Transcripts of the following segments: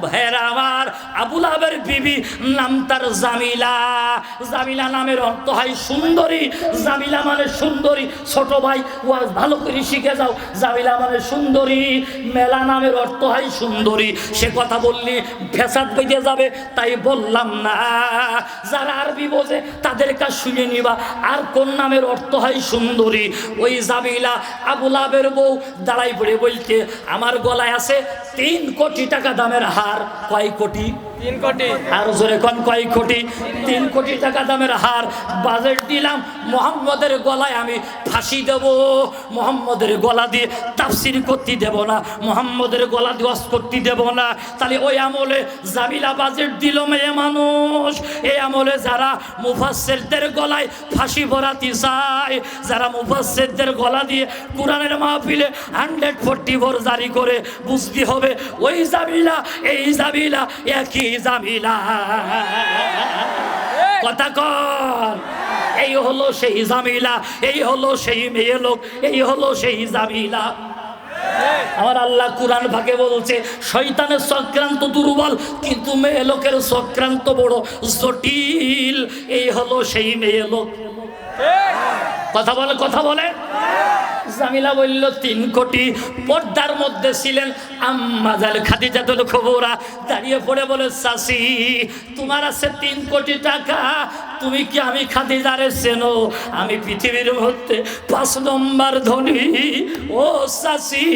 ভাইরা আমার, আবু লাহাবের বিবি নাম তার জামিলা। জামিলা নামের অর্থ হয় সুন্দরী। জামিলা মানে সুন্দরী। ছোট ভাই ওয়াজ ভালো করে শিখে যাও, জামিলা মানে সুন্দরী। মেলা নামের অর্থ হয় সুন্দরী। সে কথা বললি ফ্যাসাদ বেজে যাবে, তাই বললাম না। যারা আরবি বোঝে তাদের কাছে শুনে নিবা। আর কোন নামের অর্থ হয় সুন্দরী? ওই জামিলা আবু লাহাবের বউ দাঁড়াই পড়ে বলতে, আমার গলায় আছে 3 কোটি টাকা দামের হার। কয় কোটি? 3 কোটি। আর জোরে কোন কয় কোটি? 3 কোটি টাকা দামের হার বাজেট দিলাম। মুহাম্মদের গলায় আমি ফাঁসি দেব, মুহাম্মদের গলা দিয়ে তাফসীর করতে দেব না, মুহাম্মদের গলা দিয়ে ওয়াজ করতে দেব না। তাহলে ওই আমলে জামিলা বাজেট দিল মেয়ে মানুষ। এই আমলে যারা মুফাসসিরদের গলায় ফাঁসি ভরাতে চায়, যারা মুফাসসিরদের গলা দিয়ে কোরআনের মাহফিলে 144 জারি করে, বুঝতে হবে ওই জামিলা এই জামিলা একই জামিলা। কথা কর, এই হলো সেই জামিলা, এই হলো সেই মেয়ে লোক, এই হলো সেই জামিলা। আমার আল্লাহ কুরআন ভাগে বলছে, শয়তানের চক্রান্ত দুর্বল, কিন্তু মেয়ে লোকের চক্রান্ত বড় জটিল। এই হলো সেই মেয়ে লোক। কথা বলে, কথা বলে। জামিলা বলল 3 কোটি। পর্দার মধ্যে ছিলেন আম্মা জান খাদিজাতুল কুবরা, দাঁড়িয়ে পড়ে বলে, চাচি তোমার আছে 3 কোটি টাকা, তুমি কি আমি খাদিজারে চেনো? আমি পৃথিবীর মধ্যে 5 নম্বর ধনী। ও চাচি,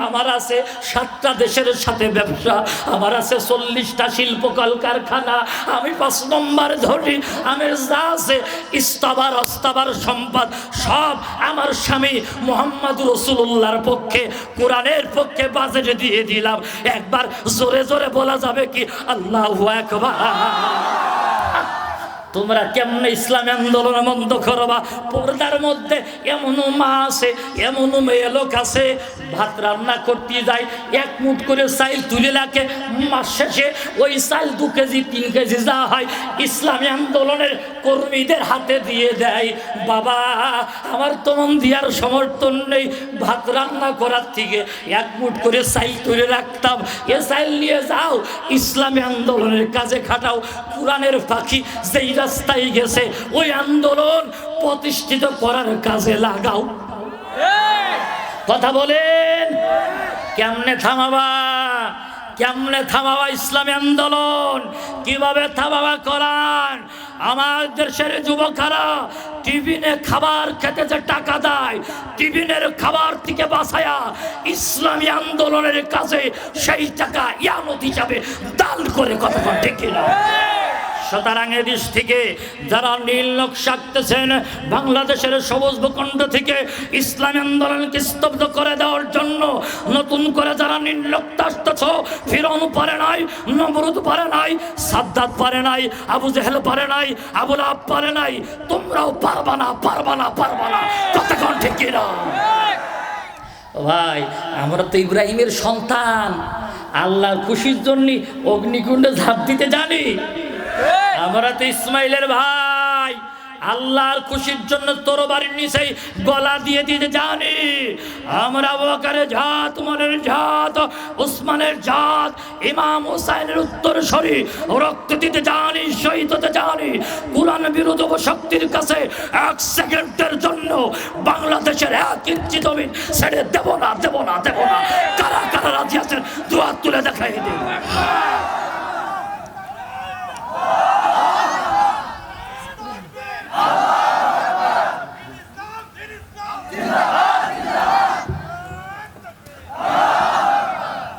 আমার আছে 7টা দেশের সাথে ব্যবসা, আমার আছে 40টা শিল্প কলকারখানা, আমি 5 নম্বর ধনী। আমি যা আছে ইস্তাবার অস্তাবার সম্পদ সব আমার স্বামী মুহাম্মদুর রাসূলুল্লাহর পক্ষে, কোরআনের পক্ষে বাজেট দিয়ে দিলাম। একবার জোরে জোরে বলা যাবে কি আল্লাহু আকবার? তোমরা কেমনে ইসলামী আন্দোলন বন্ধ করবা? পর্দার মধ্যে এমনও মা আছে, এমনও মেয়ে লোক আছে, ভাত রান্না করতে যায় 1 মুঠ করে চাইল তুলে রাখে, মাস শেষে ওই চাইল 2 কেজি 3 কেজি যা হয় ইসলামী আন্দোলনের কর্মীদের হাতে দিয়ে দেয়। বাবা, আমার তোমার দিয়ার সমর্থন নেই, ভাত রান্না করার থেকে 1 মুঠ করে চাইল তুলে রাখতাম, এ চাইল নিয়ে যাও ইসলামী আন্দোলনের কাজে খাটাও। কোরআনের পাখি যেই রাস্তায় গেছে ওই আন্দোলন প্রতিষ্ঠিত করার কাজে লাগাও। কথা বলেন, কেমনে থামাবা? কেমনে থামাবা ইসলামী আন্দোলন? কিভাবে থামাবা? কোরআন। আমার দেশের যুবকেরা টিফিনে খাবার খেতে যে টাকা দেয়, টিফিনের খাবার থেকে বাঁচায়া ইসলামী আন্দোলনের কাছে সেই টাকা ইয়ামত হিসাবে দান করে। কথা ঠিক কিনা? সুতরাং এদেশ থেকে যারা নীল নকশা আঁকতেছেন, বাংলাদেশের সবুজ ভূখণ্ড থেকে ইসলামী আন্দোলনকে স্তব্ধ করে দেওয়ার জন্য নতুন করে যারা নীল নকশা আসতেছ, ফিরআউন পারে নাই, নমরুদ পারে নাই, সাদ্দাত পারে নাই, আবু জেহেল পারে নাই, আবু লাহাব পারে নাই, তোমরাও পারবা না, পারবা না, পারবা না। কথা কোন ঠিক কিনা? ভাই, আমরা তো ইব্রাহিমের সন্তান, আল্লাহর খুশির জন্য অগ্নিকুণ্ডে ঝাঁপ দিতে জানি। আমরা তো ইসমাইলের ভাই, আল্লাহর খুশির জন্য তরবারির নিচে গলা দিয়ে দিতে জানি। আমরা আবু বকরের জাত, উমরের জাত, উসমানের জাত, ইমাম হুসাইনের উত্তরসূরি, রক্ত দিতে জানি, শহীদ হতে জানি। কুরআন বিরোধী শক্তির কাছে 1 সেকেন্ডের জন্য বাংলাদেশের 1 ইঞ্চি জমিন ছেড়ে দেব না, দেব না, দেব না। কারা কারা রাজি আছেন? 2 হাত তুলে দেখাই দিন।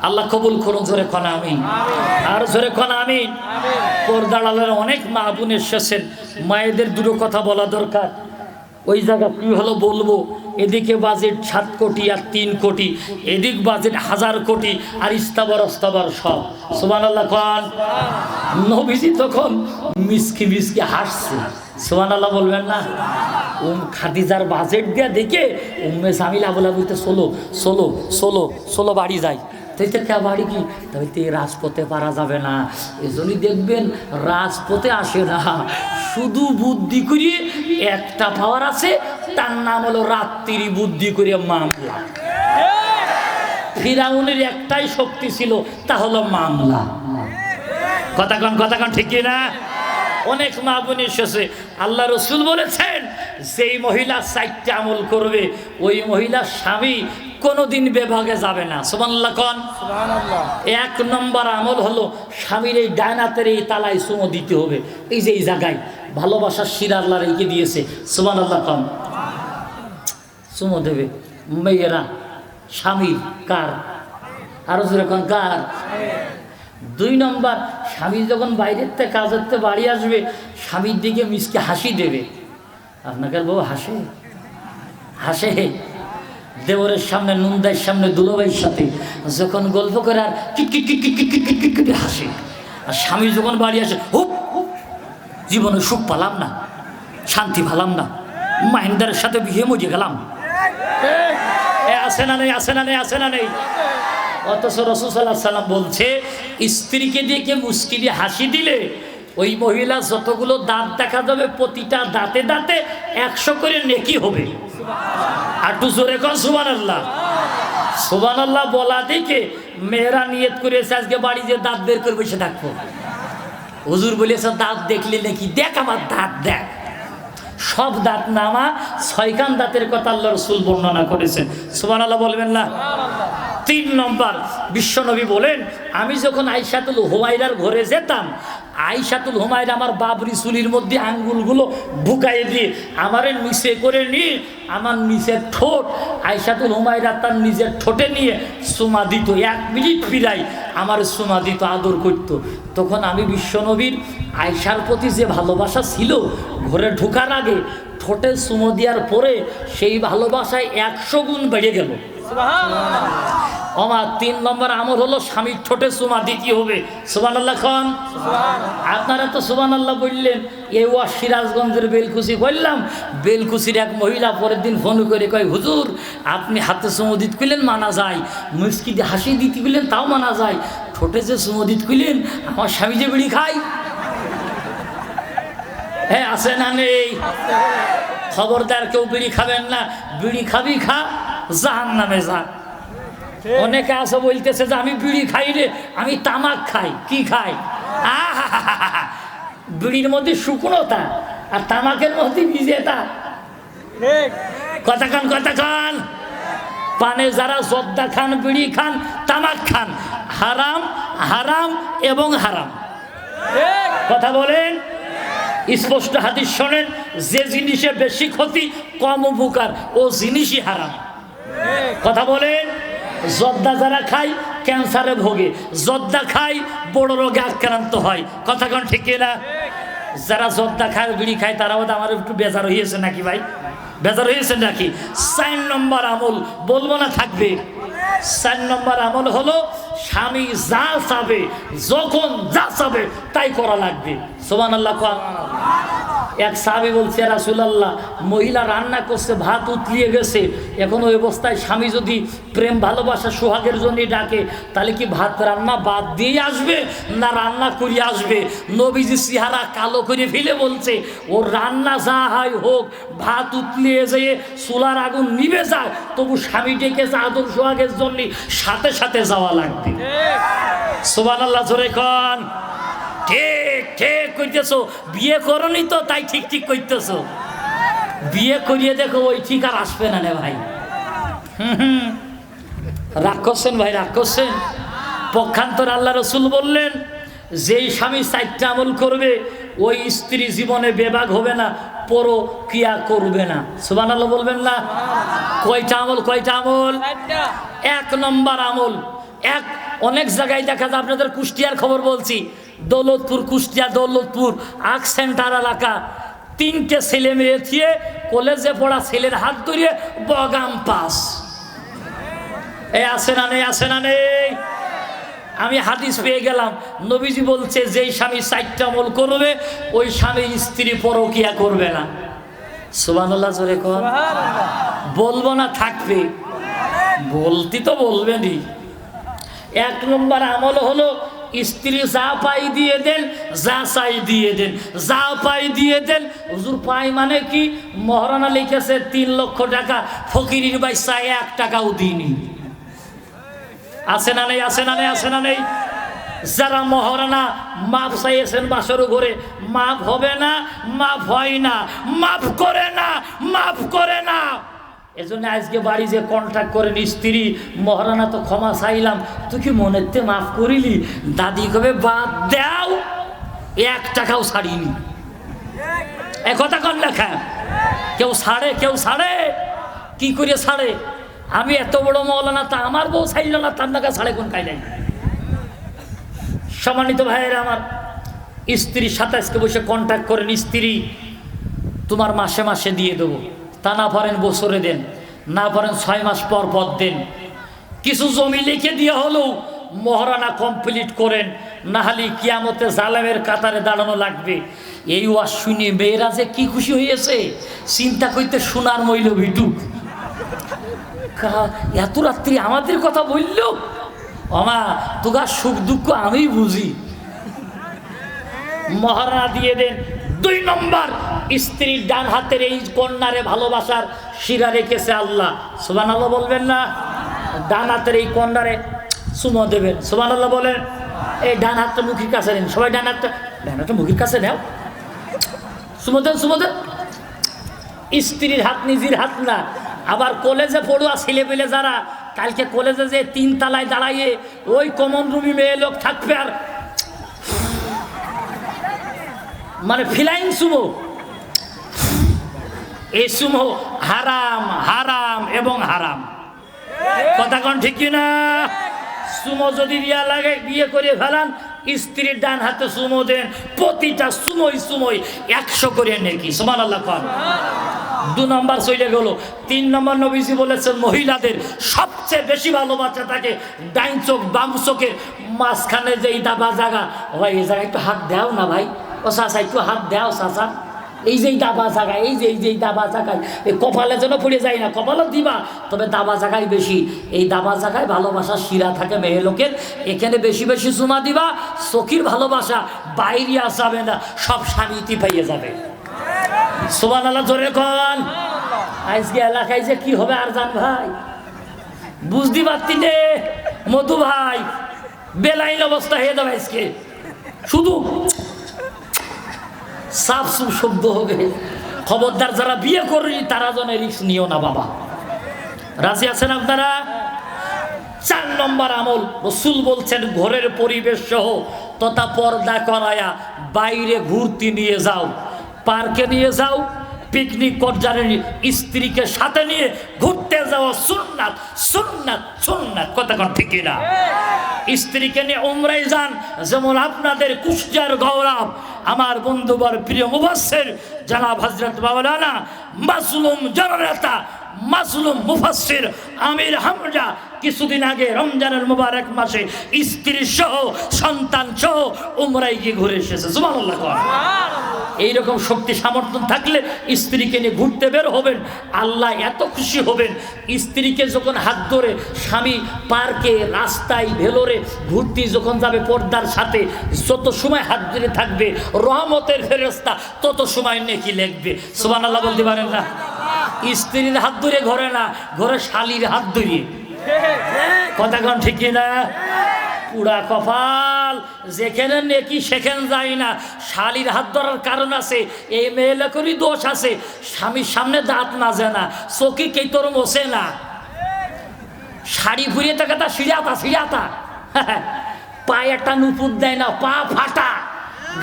আল্লাহ কবুল করুন। জোরে কোন আমিন। আর জোরে কোন আমিন। পর্দার আড়ালে অনেক মা বোন এসেছেন, মায়েদের 2 কথা বলা দরকার। ওই জায়গা কি হলো বলবো, এদিকে বাজেট 7 কোটি আর 3 কোটি, এদিক বাজেট 1000 কোটি, আর ইস্তাবার অস্তাবার সব। সুবহানাল্লাহ খান। নবীজি তখন মিসকি মিসকি হাসছে। সুবহানাল্লাহ বলবেন না? খাদিজার বাজেট দিয়া দেখে উম্মে জামিলা বলা বলতে চলো চলো চলো চলো বাড়ি যাই। বাড়ি কি? তবে রাজপথে পারা যাবে না, এজন্যই দেখবেন রাজপথে আসে না, শুধু বুদ্ধি করিয়ে একটা পাওয়ার আছে, তার নাম হলো রাত্রি বুদ্ধি করিয়ে মামলা। ফিরাউনের একটাই শক্তি ছিল, তা হলো মামলা। কথা কন ঠিক না? অনেক মা বোন এসেছে, আল্লাহ রসুল বলেছেন যেই মহিলা 4টা আমল করবে ওই মহিলার স্বামী কোনোদিন বিভাগে যাবে না। সুবহানাল্লাহ কন। এক নম্বর আমল হলো স্বামীর এই ডায়নাতের এই তালায় চুমো দিতে হবে। এই যে এই জায়গায় ভালোবাসার শিরা আল্লাহ রেখে দিয়েছে। সুবহানাল্লাহ কন। চুমো দেবে মেয়েরা স্বামীর। কার? আরো যেরকম কার? 2 নম্বর, স্বামী যখন বাইরের থেকে কাজের থেকে বাড়ি আসবে স্বামীর দিকে মিসকে হাসি দেবে। আপনাকে বউ হাসে? হাসে। দেবরের সামনে, নুনদাইয়ের সামনে, দুলাভাইয়ের সাথে যখন গল্প করে আর কিট হাসে। আর স্বামী যখন বাড়ি আসে, হুপ জীবনে সুখ পেলাম না, শান্তি পেলাম না, মাহিন্দারের সাথে বিয়ে মজে গেলাম। আসে না নেই? আসে না নেই? আসে না নেই? অথচ রাসূল সাল্লাল্লাহু আলাইহি ওয়াসাল্লাম বলছে স্ত্রীকে দিয়ে মুস্কি দিয়ে হাসি দিলে ওই মহিলা যতগুলো দাঁত দেখা যাবে প্রতিটা দাঁতে দাঁতে 100 করে নেকি হবে। আর একটু জোরে কর সুবহানাল্লাহ। সুবহানাল্লাহ বলা দিকে মেয়েরা নিয়ত করেছে আজকে বাড়ি যে দাঁত বের করে বসে থাকবো। হুজুর বলেছে দাঁত দেখলে নাকি দেখ আমার দাঁত দেখ। সব দাঁত নামা 6 কান দাঁতের কথা আল্লাহ রাসূল বর্ণনা করেছেন। সুবহানাল্লাহ বলবেন না? 3 নম্বর, বিশ্বনবী বলেন আমি যখন আয়েশাতুল হুমায়রার ঘরে যেতাম, আয়েশাতুল হুমায়রা আমার বাবরি চুলির মধ্যে আঙ্গুলগুলো ঢুকাই দিয়ে আমারে নিচে করে নিয়ে আমার নিচের ঠোঁট আয়েশাতুল হুমায়রা তার নিজের ঠোঁটে নিয়ে চুমা দিত। 1 মিনিট ফিরাই আমার চুমা দিত, আদর করত। তখন আমি বিশ্বনবীর আয়েশার প্রতি যে ভালোবাসা ছিল, ঘরে ঢোকার আগে ঠোঁটে চুমো দেওয়ার পরে সেই ভালোবাসায় 100 গুণ বেড়ে গেল। আমার 3 নম্বর আমল হলো স্বামীর ঠোঁটে চুমা দিতে হবে। সুবহানাল্লাহ খান। আপনারা তো সুবহানাল্লাহ বললেন। এই সিরাজগঞ্জের বেলকুচি বললাম, বেলকুচির এক মহিলা পরের দিন ফোন করে কয় হুজুর আপনি হাতে চুমো দিতে কইলেন মানা যায়, মুস্কি দিয়ে হাসি দিতে কইলেন তাও মানা যায়, ঠোঁটে যে চুমো দিতে কইলেন আমার স্বামী যে বিড়ি খায়। হ্যাঁ আছে না নেই? খবরদার কেউ বিড়ি খাবেন না। বিড়ি খাবি খা, জাহান্নামে যা। অনেকে আছে বলতেছে যে আমি বিড়ি খাই রে, আমি তামাক খাই। কি খাই? বিড়ির মধ্যে শুকনোতা আর তামাকের মধ্যে ভিজেতা। কথা কান। পানে যারা জর্দা খান, বিড়ি খান, তামাক খান, হারাম হারাম এবং হারাম। কথা বলেন। স্পষ্ট হাদিস শোনেন, যে জিনিসে বেশি ক্ষতি কম উপকার ও জিনিসই হারাম। কথা বলেন। জর্দা যারা খায় ক্যান্সারে ভোগে, জর্দা খায় বড় রোগে আক্রান্ত হয়। কথা কোন ঠিক না? যারা জর্দা খায়, বিড়ি খায় তারা বোধ আমার একটু বেজার হয়েছে নাকি ভাই? বেজার হয়েছে নাকি? 4 নম্বর আমল বলবো না, থাকবে। 4 নম্বর আমল হলো স্বামী যা চাবে, যখন যা চাবে তাই করা লাগবে। সুবহানাল্লাহ। এক সাহাবী বলছে রাসূলুল্লাহ মহিলা রান্না করছে, ভাত উতলিয়ে গেছে, এখন ওই অবস্থায় স্বামী যদি প্রেম ভালোবাসা সোহাগের জন্য ডাকে তাহলে কি ভাত রান্না বাদ দিয়ে আসবে না রান্না করে আসবে? নবীজি চেহারা কালো করে ফেলে বলছে ও রান্না যা হয় হোক, ভাত উতলিয়ে যেয়ে চুলার আগুন নিভে যায়, তবু স্বামী ডেকেছে আদর সোহাগের জন্য, সাথে সাথে যাওয়া লাগবে। সুবহানাল্লাহ জোরে কন। ঠিক ঠিক কইতেছো। বিয়ে করনি তো তাই ঠিক ঠিক কইতেছো। বিয়ে করিয়ে দেখো ওই ঠিক আর আসবে না রে ভাই। রাগ করছেন ভাই, রাগ করছেন। পক্ষান্তর আল্লাহ রসুল বললেন যেই স্বামী 4টা আমল করবে ওই স্ত্রী জীবনে বেবাগ হবে না, পরকিয়া করবে না। সুবহানাল্লাহ বলবেন না? কয়টা আমল? কয়টা আমল? 1 নম্বর আমল। অনেক জায়গায় দেখা যায়, আপনাদের কুষ্টিয়ার খবর বলছি, দৌলতপুর, কুষ্টিয়া দৌলতপুর আখ সেন্টার এলাকা, 3টে ছেলে মেয়ে দিয়ে কলেজে পড়া ছেলের হাত ধরিয়ে বগাম পাস। এই আসে না নেই? আসে না নেই? আমি হাদিস পেয়ে গেলাম, নবীজি বলছে যেই স্বামী 4টা আমল করবে ওই স্বামীর স্ত্রী পরকিয়া করবে না। সুবহানাল্লাহ জোরে কর। বলবো না, থাকবে। বলতি তো বলবেনই। 1 নম্বর আমল হলো স্ত্রী যা পাই দিয়ে দেন, যা চাই দিয়ে দেন, যা পাই দিয়ে দেন। হুজুর পাই মানে কি? মহারানা লিখেছে 3 লক্ষ টাকা, ফকিরের বাচ্চা 1 টাকাও দিইনি। আছে না নেই, আছে না নেই, আছে না নেই? যারা মহারানা মাপ চাইছেন বাসর ঘরে, মাপ হবে না, মাপ হয় না, মাপ করে না, মাপ করে না। এজন্য আজকে বাড়ি যে কন্ট্রাক্ট করেন স্ত্রী, মহারানা তো ক্ষমা চাইলাম, তুই কি মনেতে মাফ করিলি? দাদি কবে বাদ দাও, 1 টাকাও ছাড়িনি। এ কথা কন লেখা, কেউ ছাড়ে, কেউ ছাড়ে, কি করে ছাড়ে? আমি এত বড় মৌলানা, তা আমার বউ ছাইল না, তার নাকা ছাড়ে কোন কায়দায়? সম্মানিত ভাইয়েরা আমার, স্ত্রীর সাথে আজকে বসে কন্ট্যাক্ট করেন, স্ত্রী তোমার মাসে মাসে দিয়ে দেবো, তা না পারেন বছরে দেন, না পারেন 6 মাস পর পর দেন। কিছু জমি লিখে দিয়ে হলেও মহারানা কমপ্লিট করেন, না হলে কিয়ামতে জালেমের কাতারে দাঁড়ানো লাগবে। এই ওয়াজ শুনে মেয়েরা যে কি খুশি হয়েছে, চিন্তা করতে সোনার মইল ভিটুক। এত রাত্রি আমাদের কথা বলল, আমা তোকার সুখ দুঃখ আমি বুঝি। মহারানা দিয়ে দেন। 2 নম্বর, স্ত্রীর ডান হাতের এই কন্যারে ভালোবাসার শিরা রেখেছে আল্লাহ, সুবহানাল্লাহ বলবেন না? ডান হাতের এই কন্যারে চুমো দেবেন, সুবহানাল্লাহ বলেন। এই ডান হাতটা মুখের কাছে নেন, সবাই ডান হাতটা মুখের কাছে নেও, চুমো দেন, চুমো দেন। স্ত্রীর হাত নিজের হাত না। আবার কলেজে পড়ুয়া ছেলে পেলে যারা কালকে কলেজে যে 3 তলায় দাঁড়াইয়ে ওই কমন রুমে মেয়ে লোক থাকবে, আর মানে ফিলাইন সুমো, এই সুমো হারাম, হারাম এবং হারাম। কথা কোন ঠিক কিনা? সুমো যদি বিয়া লাগে, বিয়ে করে ফেলান, স্ত্রীর ডান হাতে সুমো দেন, প্রতিটা সুমোই সুমোই 100 করে নেকি, সুবহানাল্লাহ কোন। 2 নম্বর চলে গেল। 3 নম্বর, নবীজি বলেছেন মহিলাদের সবচেয়ে বেশি ভালোবাসা থাকে ডাইন চোখ বাম চোখের মাঝখানে যেই দাবা জায়গা, ভাই এই জায়গায় একটু হাত দাও না ভাই, ও চাচা একটু হাত দাও চাচা, এই যে দাবা জায়গায়, এই যে দাবা জায়গায়, এই কপালে যেন পড়ে যায় না, কপালও দিবা, তবে দাবা জায়গায় বেশি, এই দাবা জায়গায় ভালোবাসার শিরা থাকে মেয়ে লোকের, এখানে বেশি বেশি চুমা দিবা। চোখের ভালোবাসা বাইরে আসাবে না, সব স্বামীতি পাইয়ে যাবে, সুবহানাল্লাহ জোরে কোন। আজকে এলাকায় যে কি হবে আর জান ভাই, বুঝতে পারতি নে মধু ভাই, বেলাইন অবস্থা হয়ে যাবে আজকে, শুধু সাফ সুফ শব্দ হবে। খবরদার যারা বিয়ে করি তারা যেন রিস্ক নিও না বাবা। রাজি আছেন আপনারা? 4 নম্বর আমল, রাসূল বলছেন ঘরের পরিবেশ সহ তথা পর্দা করায়া বাইরে ঘুরতে নিয়ে যাও, পার্কে নিয়ে যাও, পিকনিক করজারে স্ত্রীকে সাথে নিয়ে ঘুরতে যাওয়া সুন্নাত, সুন্নাত, সুন্নাত। কথা কোন ঠিক না? স্ত্রীকে নিয়ে উমরায় যান, যেমন আপনাদের কুষ্টিয়ার গৌরব আমার বন্ধুবর প্রিয় মুফাসসির জনাব হযরত মাওলানা মাসলুম জননেতা মাসলুম মুফাসসির আমির হামজা কিছুদিন আগে রমজানের মুবারক মাসে স্ত্রী সহ সন্তান সহ উমরায় গিয়ে ঘুরে এসেছে, সুবহানাল্লাহ। এইরকম শক্তি সামর্থ্য থাকলে স্ত্রীকে নিয়ে ঘুরতে বের হবেন, আল্লাহ এত খুশি হবেন। স্ত্রীকে যখন হাত ধরে স্বামী পার্কে, রাস্তায়, ভেলোরে ঘুরতে যখন যাবে পর্দার সাথে, যত সময় হাত ধরে থাকবে রহমতের ফেরেশতা তত সময় নেকি লিখবে, সুবহানাল্লাহ বলতে পারেন না? স্ত্রীর হাত ধরে ঘরে না, ঘরে শালীর হাত ধরিয়ে। কথা কোন ঠিক না? পুরা কপাল, যেখানে নেকি সেখানে যায় না। শালীর হাত ধরার কারণ আছে, এই মেয়ে লোকেরই দোষ আছে, স্বামীর সামনে দাঁত মাজে না, চোখে কে তোর মোছে না, শাড়ি ফুরিয়ে থাকে তা সিরাতা সিরাতা, পায়ে একটা নুপুর দেয় না, পা ফাটা,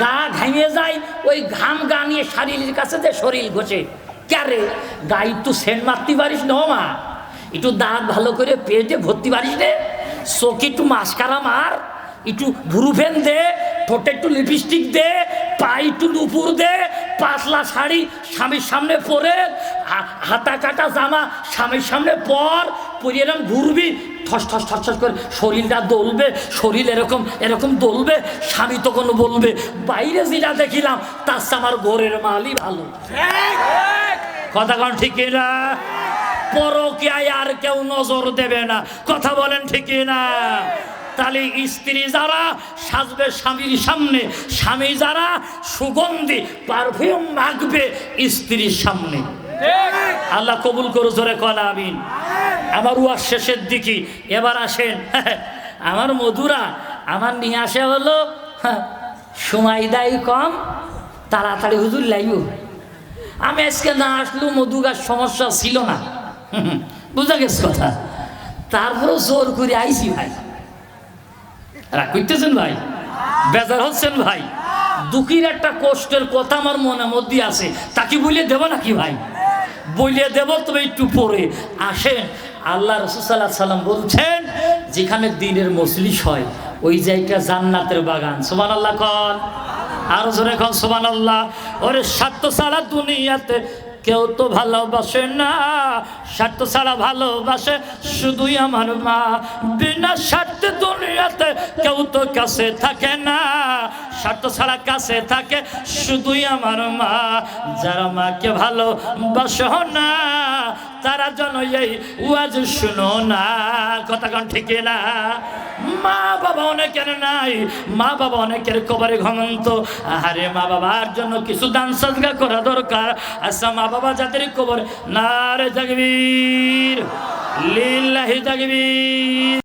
গা ঘামিয়ে যায়, ওই ঘাম গা নিয়ে শাড়ির কাছে যে শরীর ঘষে, ক্যারে গা একটু সেন্ট মারতে পারিস না মা, একটু দাঁত ভালো করে পেটে ভর্তি পারিস রে, চোখে একটু মাস্কারা মার, একটু ভুরু ফেন দে, ঠোঁটে একটু লিপস্টিক দে, পায়ে একটু নুপুর দে, পাতলা শাড়ি স্বামীর সামনে পরে, হাতা কাটা জামা স্বামীর সামনে পরে এরকম ঘুরবি, ঠস ঠস ঠস ঠস করে শরীরটা দলবে, শরীর এরকম এরকম দলবে, স্বামী তখন বলবে বাইরে যেটা দেখিলাম তার চেয়ে আমার ঘরের মালই ভালো। কথা কোন ঠিক না? পরকীয়ায় আর কেউ নজর দেবে না, কথা বলেন ঠিক না? তাহলে স্ত্রী যারা সাজবে স্বামীর সামনে, স্বামী যারা সুগন্ধি পারফিউম মাখবে স্ত্রীর সামনে, আল্লাহ কবুল করো, জোরে কোন আমিন। আমার ওয়াজ শেষের দিকে এবার আসেন আমার মধুরা আমার নিয়ে আসে হলো সময় দেয় কম, তাড়াতাড়ি হুজুর লাইব। আমি আজকে না আসলেও মধু গাছ সমস্যা ছিল না, বুঝা গেছে কথা। তারপরেও জোর করে আইসি ভাই। রাগ করতেছেন ভাই? বেজার হচ্ছেন ভাই? দুঃখের একটা কষ্টের কথা আমার মনের মধ্যে আছে, তাকে বলে দেব নাকি ভাই? বলে দেব, তবে একটু পরে আসেন। আল্লাহ রাসূল সাল্লাল্লাহু আলাইহি সাল্লাম বলছেন, যেখানে দ্বীনের মজলিস হয় ওই জায়গা জান্নাতের বাগান। সুবহানাল্লাহ কন, আরো জোরে কন সুবহানাল্লাহ। ওরে স্বার্থ ছাড়া দুনিয়াতে কেউ তো ভালোবাসে না, স্বার্থ ছাড়া ভালোবাসে শুধুই আমার মা। বিনা স্বার্থে দুনিয়াতে কেউ তো কাছে থাকে না, স্বার্থ ছাড়া কাছে থাকে শুধুই আমার মা। যারা মাকে ভালোবাসো না তারা যেন এই ওয়াজ শুনো না। কথা কোন ঠিক না? মা বাবা অনেকের নাই, মা বাবা অনেকের কবরে ঘুমন্ত। আরে মা বাবার জন্য কিছু দান সদকা করা দরকার। আচ্ছা মা বাবা যাদের কবর, নারে তাকবীর, লিল্লাহি তাকবীর।